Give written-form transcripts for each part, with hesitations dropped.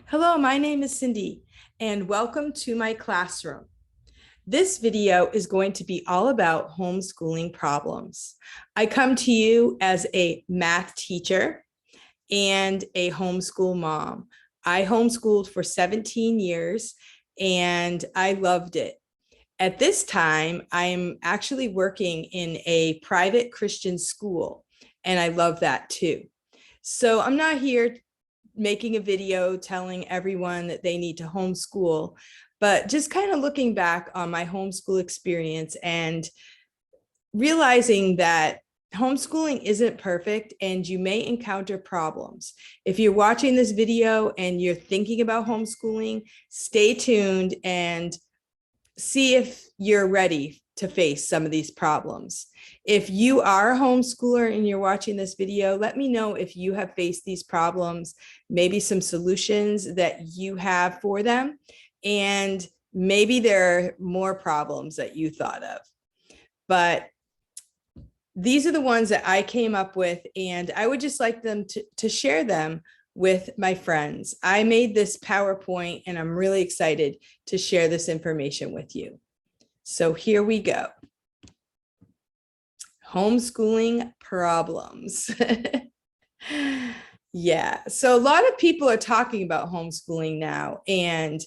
Hello, my name is Cindy, and welcome to my classroom. This video is going to be all about homeschooling problems. I come to you as a math teacher and a homeschool mom. I homeschooled for 17 years and I loved it. At this time, I'm actually working in a private Christian school, and I love that too. So I'm not here making a video telling everyone that they need to homeschool, but just kind of looking back on my homeschool experience and realizing that homeschooling isn't perfect and you may encounter problems. If you're watching this video and you're thinking about homeschooling, stay tuned and see if you're ready to face some of these problems. If you are a homeschooler and you're watching this video, let me know if you have faced these problems, maybe some solutions that you have for them, and maybe there are more problems that you thought of. But these are the ones that I came up with, and I would just like them to share them with my friends. I made this PowerPoint and I'm really excited to share this information with you. So here we go. Homeschooling problems. Yeah, so a lot of people are talking about homeschooling now, and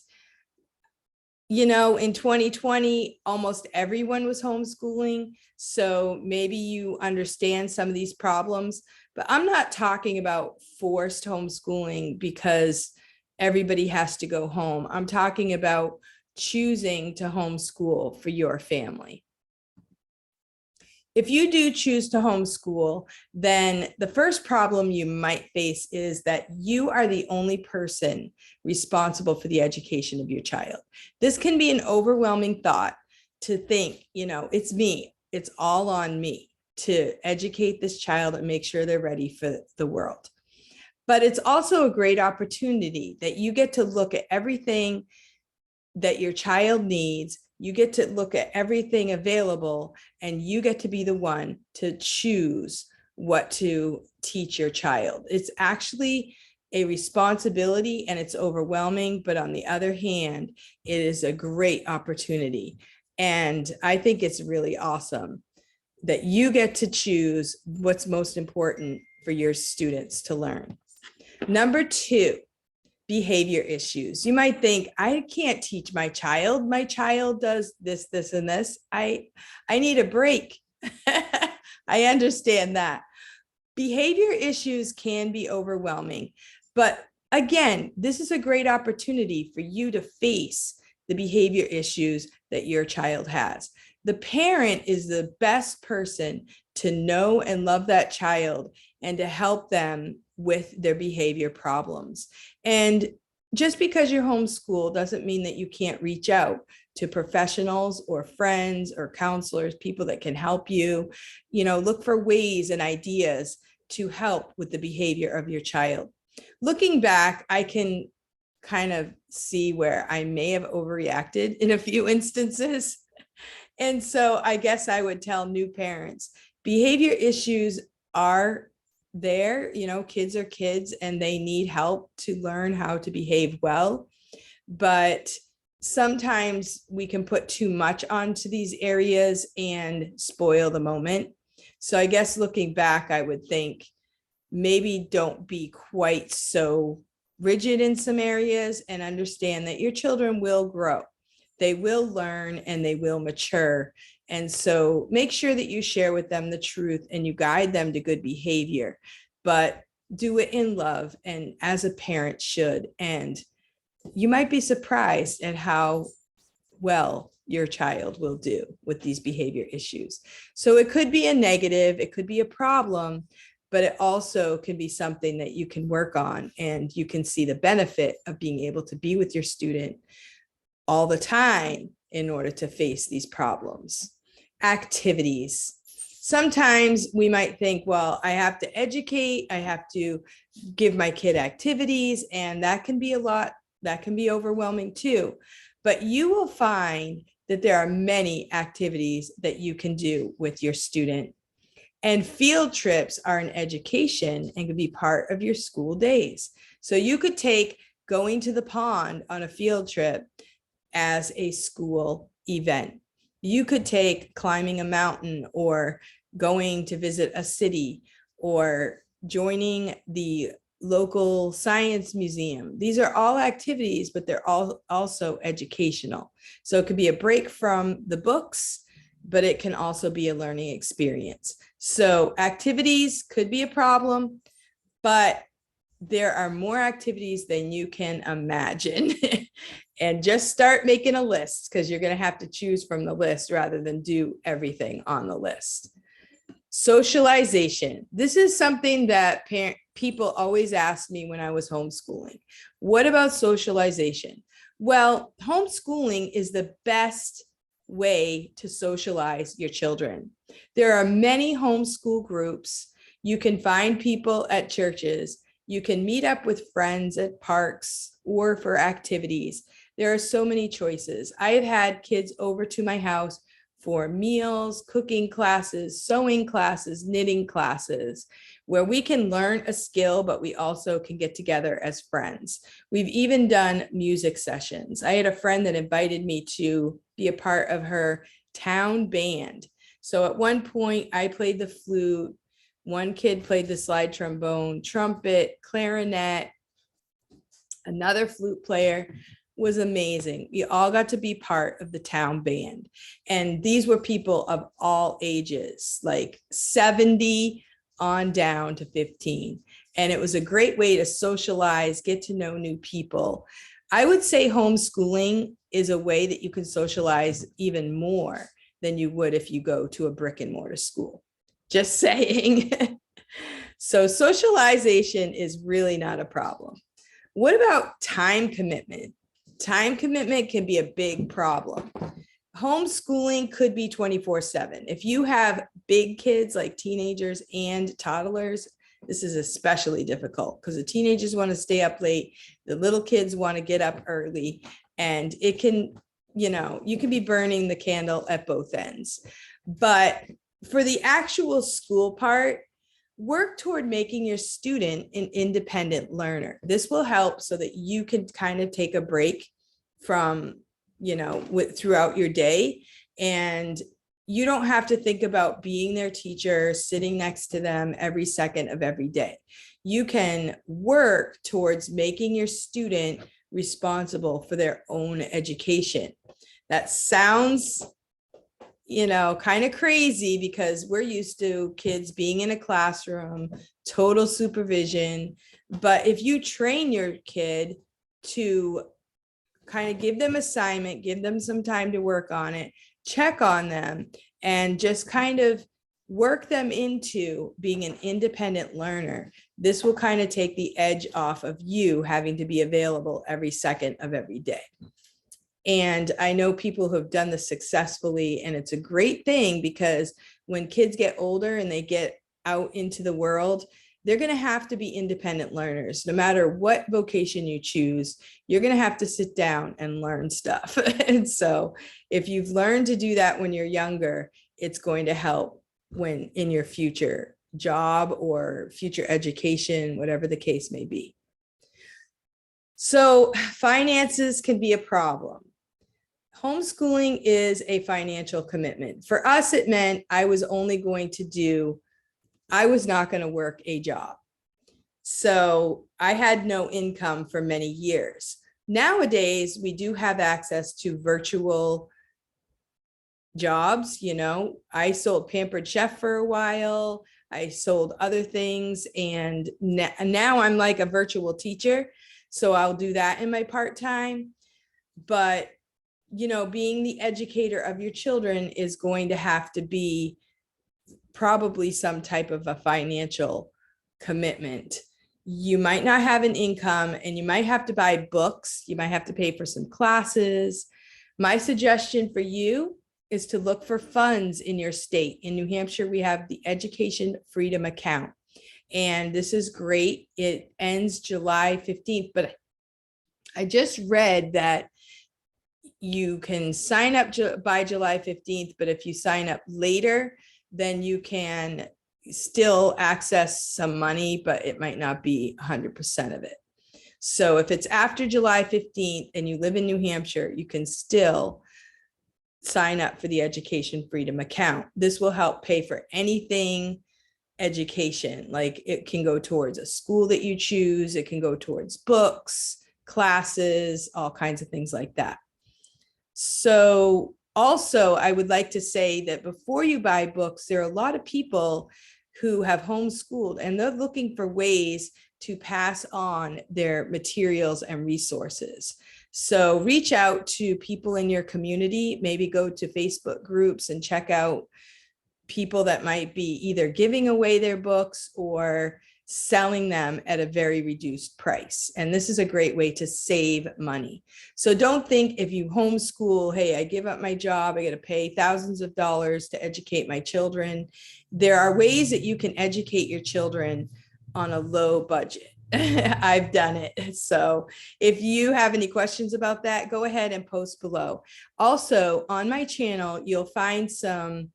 in 2020, almost everyone was homeschooling. So maybe you understand some of these problems, but I'm not talking about forced homeschooling because everybody has to go home. I'm talking about choosing to homeschool for your family. If you do choose to homeschool, then the first problem you might face is that you are the only person responsible for the education of your child. This can be an overwhelming thought to think, it's me, it's all on me to educate this child and make sure they're ready for the world. But it's also a great opportunity that you get to look at everything that your child needs. You get to look at everything available, and you get to be the one to choose what to teach your child. It's actually a responsibility and it's overwhelming, but on the other hand, it is a great opportunity. And I think it's really awesome that you get to choose what's most important for your students to learn. Number two, behavior issues. You might think, I can't teach my child. My child does this, this, and this. I need a break. I understand that. Behavior issues can be overwhelming, but again, this is a great opportunity for you to face the behavior issues that your child has. The parent is the best person to know and love that child and to help them with their behavior problems. And just because you're homeschooled doesn't mean that you can't reach out to professionals or friends or counselors, people that can help you, look for ways and ideas to help with the behavior of your child. Looking back, I can kind of see where I may have overreacted in a few instances. And so I guess I would tell new parents, behavior issues are there, kids are kids and they need help to learn how to behave well. But sometimes we can put too much onto these areas and spoil the moment. So I guess looking back, I would think maybe don't be quite so rigid in some areas and understand that your children will grow. They will learn and they will mature. And so make sure that you share with them the truth and you guide them to good behavior, but do it in love and as a parent should. And you might be surprised at how well your child will do with these behavior issues. So it could be a negative, it could be a problem, but it also can be something that you can work on and you can see the benefit of being able to be with your student all the time in order to face these problems. Activities. Sometimes we might think, well, I have to educate, I have to give my kid activities, and that can be a lot, that can be overwhelming too. But you will find that there are many activities that you can do with your student. And field trips are an education and can be part of your school days. So you could take going to the pond on a field trip as a school event. You could take climbing a mountain or going to visit a city or joining the local science museum. These are all activities, but they're all also educational. So it could be a break from the books, but it can also be a learning experience. So activities could be a problem, but there are more activities than you can imagine. And just start making a list, because you're going to have to choose from the list rather than do everything on the list. Socialization. This is something that people always ask me when I was homeschooling. What about socialization? Well, homeschooling is the best way to socialize your children. There are many homeschool groups. You can find people at churches. You can meet up with friends at parks or for activities. There are so many choices. I have had kids over to my house for meals, cooking classes, sewing classes, knitting classes, where we can learn a skill, but we also can get together as friends. We've even done music sessions. I had a friend that invited me to be a part of her town band. So at one point I played the flute, one kid played the slide trombone, trumpet, clarinet, another flute player. Was amazing. We all got to be part of the town band. And these were people of all ages, like 70 on down to 15. And it was a great way to socialize, get to know new people. I would say homeschooling is a way that you can socialize even more than you would if you go to a brick and mortar school. Just saying. So socialization is really not a problem. What about time commitment? Time commitment can be a big problem. Homeschooling could be 24/7. If you have big kids like teenagers and toddlers, this is especially difficult because the teenagers want to stay up late. The little kids want to get up early, and it can, you can be burning the candle at both ends. But for the actual school part, work toward making your student an independent learner. This will help so that you can kind of take a break from, throughout your day. And you don't have to think about being their teacher, sitting next to them every second of every day. You can work towards making your student responsible for their own education. That sounds kind of crazy because we're used to kids being in a classroom, total supervision. But if you train your kid to kind of give them assignment, give them some time to work on it, check on them, and just kind of work them into being an independent learner, this will kind of take the edge off of you having to be available every second of every day. And I know people who have done this successfully, and it's a great thing because when kids get older and they get out into the world, they're going to have to be independent learners. No matter what vocation you choose, you're going to have to sit down and learn stuff. And so if you've learned to do that when you're younger, it's going to help when in your future job or future education, whatever the case may be. So finances can be a problem. Homeschooling is a financial commitment. For us, it meant I was not going to work a job. So I had no income for many years. Nowadays, we do have access to virtual jobs. I sold Pampered Chef for a while. I sold other things. And now I'm like a virtual teacher. So I'll do that in my part-time. But being the educator of your children is going to have to be probably some type of a financial commitment. You might not have an income, and you might have to buy books. You might have to pay for some classes. My suggestion for you is to look for funds in your state. In New Hampshire, we have the Education Freedom Account, and this is great. It ends July 15th, but I just read that you can sign up by July 15th, but if you sign up later, then you can still access some money, but it might not be 100% of it. So if it's after July 15th and you live in New Hampshire, you can still sign up for the Education Freedom account. This will help pay for anything education. Like it can go towards a school that you choose. It can go towards books, classes, all kinds of things like that. So also, I would like to say that before you buy books, there are a lot of people who have homeschooled and they're looking for ways to pass on their materials and resources. So reach out to people in your community, maybe go to Facebook groups and check out people that might be either giving away their books or selling them at a very reduced price. And this is a great way to save money. So don't think if you homeschool, hey, I give up my job, I got to pay thousands of dollars to educate my children. There are ways that you can educate your children on a low budget. I've done it. So if you have any questions about that, go ahead and post below. Also on my channel, you'll find some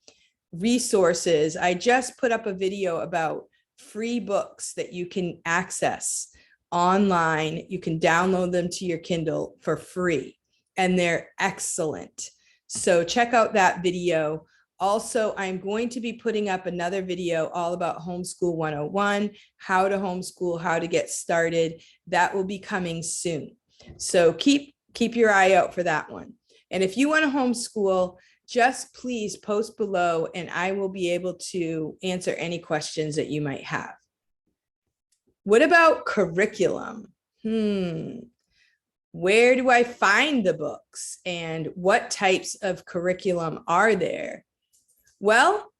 resources. I just put up a video about free books that you can access online. You can download them to your Kindle for free, and they're excellent. So check out that video. Also, I'm going to be putting up another video all about Homeschool 101, how to homeschool, how to get started. That will be coming soon. So keep your eye out for that one. And if you want to homeschool, just please post below and I will be able to answer any questions that you might have. What about curriculum? Where do I find the books and what types of curriculum are there? Well,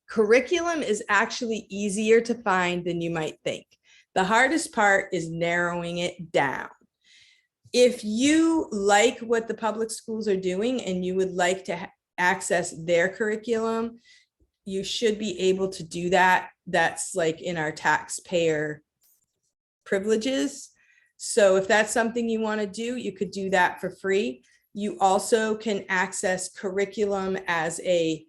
curriculum is actually easier to find than you might think. The hardest part is narrowing it down. If you like what the public schools are doing and you would like to access their curriculum, you should be able to do that. That's like in our taxpayer privileges. So if that's something you want to do, you could do that for free. You also can access curriculum as a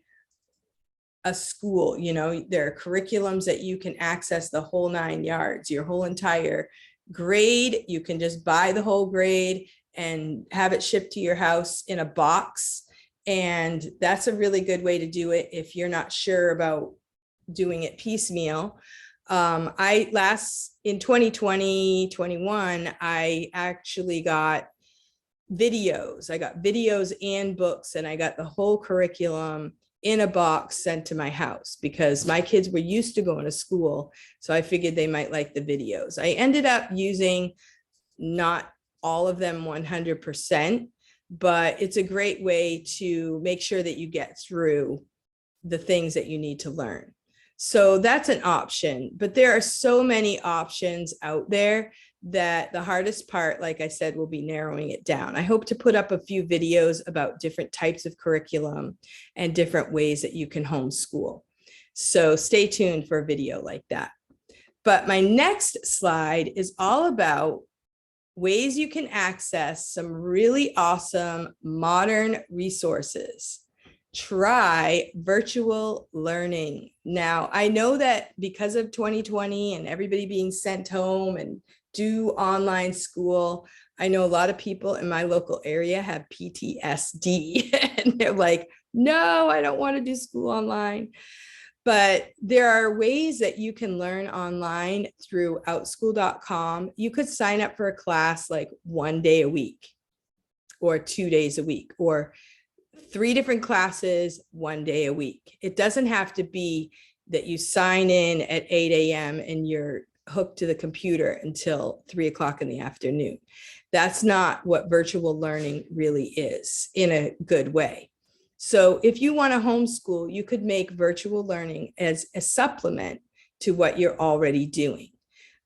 school. You know, there are curriculums that you can access the whole 9 yards, your whole entire grade. You can just buy the whole grade and have it shipped to your house in a box. And that's a really good way to do it if you're not sure about doing it piecemeal. In 2020-21, I actually got videos. I got videos and books, and I got the whole curriculum in a box sent to my house because my kids were used to going to school. So I figured they might like the videos. I ended up using not all of them 100%, but it's a great way to make sure that you get through the things that you need to learn. So that's an option, but there are so many options out there that the hardest part, like I said, will be narrowing it down. I hope to put up a few videos about different types of curriculum and different ways that you can homeschool. So stay tuned for a video like that. But my next slide is all about ways you can access some really awesome modern resources. Try virtual learning. Now, I know that because of 2020 and everybody being sent home and do online school, I know a lot of people in my local area have PTSD and they're like, no, I don't want to do school online. But there are ways that you can learn online through outschool.com. You could sign up for a class like 1 day a week or 2 days a week or 3 different classes 1 day a week. It doesn't have to be that you sign in at 8 a.m. and you're hooked to the computer until 3 o'clock in the afternoon. That's not what virtual learning really is in a good way. So if you want to homeschool, you could make virtual learning as a supplement to what you're already doing.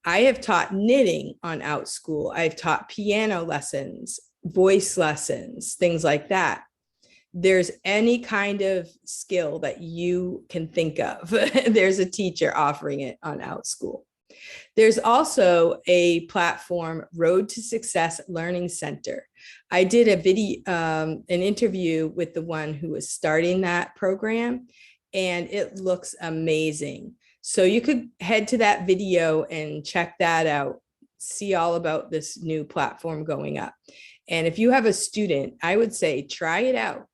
I have taught knitting on OutSchool. I've taught piano lessons, voice lessons, things like that. There's any kind of skill that you can think of. There's a teacher offering it on OutSchool. There's also a platform, Road to Success Learning Center. I did a video, an interview with the one who was starting that program, and it looks amazing. So you could head to that video and check that out. see all about this new platform going up. And if you have a student, I would say try it out,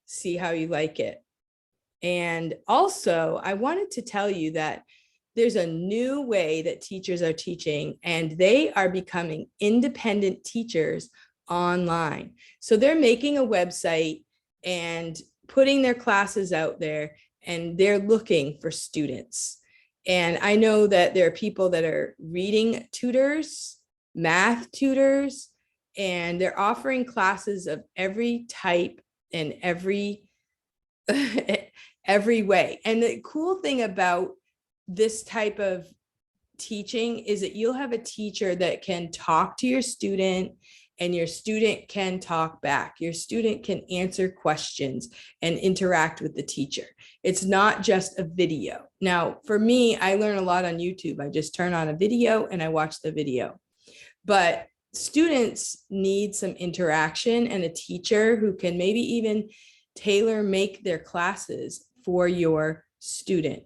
see how you like it. And also, I wanted to tell you that there's a new way that teachers are teaching, and they are becoming independent teachers online. So they're making a website and putting their classes out there, and they're looking for students. And I know that there are people that are reading tutors, math tutors, and they're offering classes of every type and every way. And the cool thing about this type of teaching is that you'll have a teacher that can talk to your student, and your student can talk back. Your student can answer questions and interact with the teacher. It's not just a video. Now, for me, I learn a lot on YouTube. I just turn on a video and I watch the video. But students need some interaction and a teacher who can maybe even tailor make their classes for your student.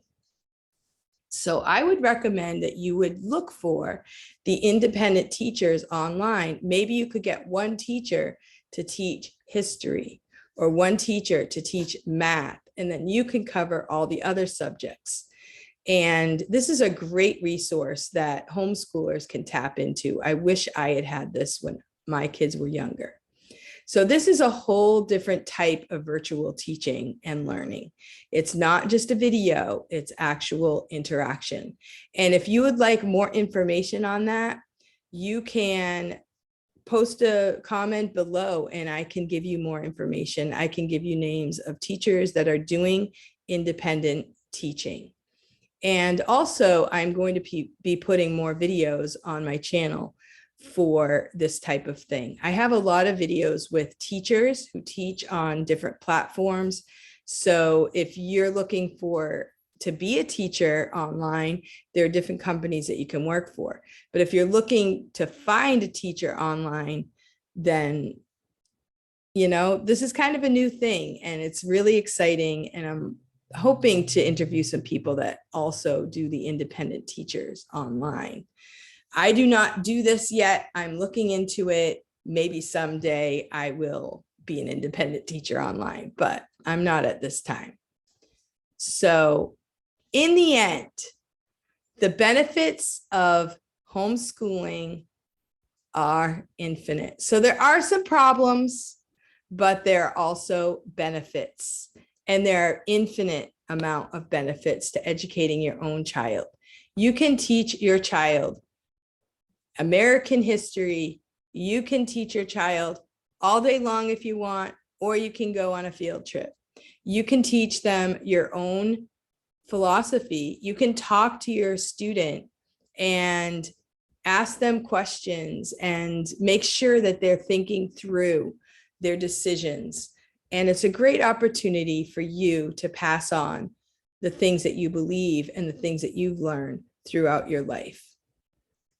So I would recommend that you would look for the independent teachers online. Maybe you could get one teacher to teach history or one teacher to teach math, and then you can cover all the other subjects. And this is a great resource that homeschoolers can tap into. I wish I had had this when my kids were younger. So this is a whole different type of virtual teaching and learning. It's not just a video, it's actual interaction. And if you would like more information on that, you can post a comment below and I can give you more information. I can give you names of teachers that are doing independent teaching. And also, I'm going to be putting more videos on my channel for this type of thing. I have a lot of videos with teachers who teach on different platforms. So if you're looking to be a teacher online, there are different companies that you can work for. But if you're looking to find a teacher online, then, this is kind of a new thing and it's really exciting. And I'm hoping to interview some people that also do the independent teachers online. I do not do this yet. I'm looking into it. Maybe someday I will be an independent teacher online, but I'm not at this time. So in the end, the benefits of homeschooling are infinite. So there are some problems, but there are also benefits, and there are infinite amount of benefits to educating your own child. You can teach your child American history. You can teach your child all day long if you want, or you can go on a field trip. You can teach them your own philosophy. You can talk to your student and ask them questions and make sure that they're thinking through their decisions. And it's a great opportunity for you to pass on the things that you believe and the things that you've learned throughout your life.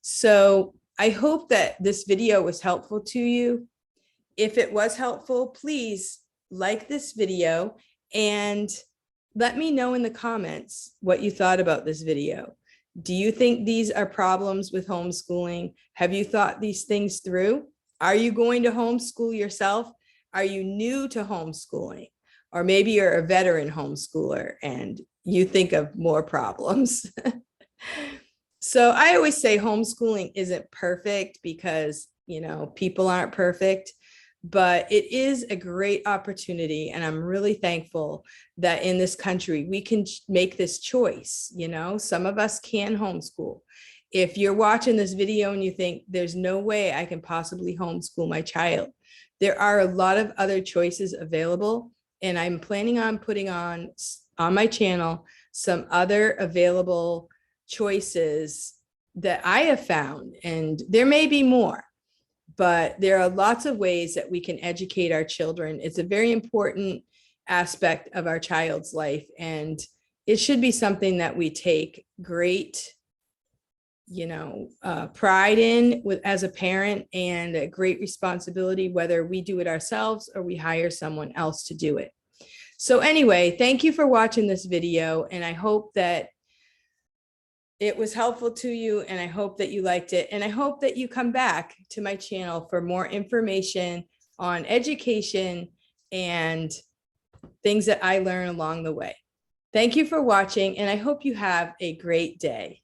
So I hope that this video was helpful to you. If it was helpful, please like this video and let me know in the comments what you thought about this video. Do you think these are problems with homeschooling? Have you thought these things through? Are you going to homeschool yourself? Are you new to homeschooling? Or maybe you're a veteran homeschooler and you think of more problems. So I always say homeschooling isn't perfect because, people aren't perfect, but it is a great opportunity. And I'm really thankful that in this country, we can make this choice. Some of us can homeschool. If you're watching this video and you think there's no way I can possibly homeschool my child, there are a lot of other choices available. And I'm planning on putting on my channel some other available choices that I have found, and there may be more, but there are lots of ways that we can educate our children. It's a very important aspect of our child's life, and it should be something that we take great pride in as a parent, and a great responsibility, whether we do it ourselves or we hire someone else to do it. So anyway, thank you for watching this video, and I hope that it was helpful to you, and I hope that you liked it. And I hope that you come back to my channel for more information on education and things that I learn along the way. Thank you for watching, and I hope you have a great day.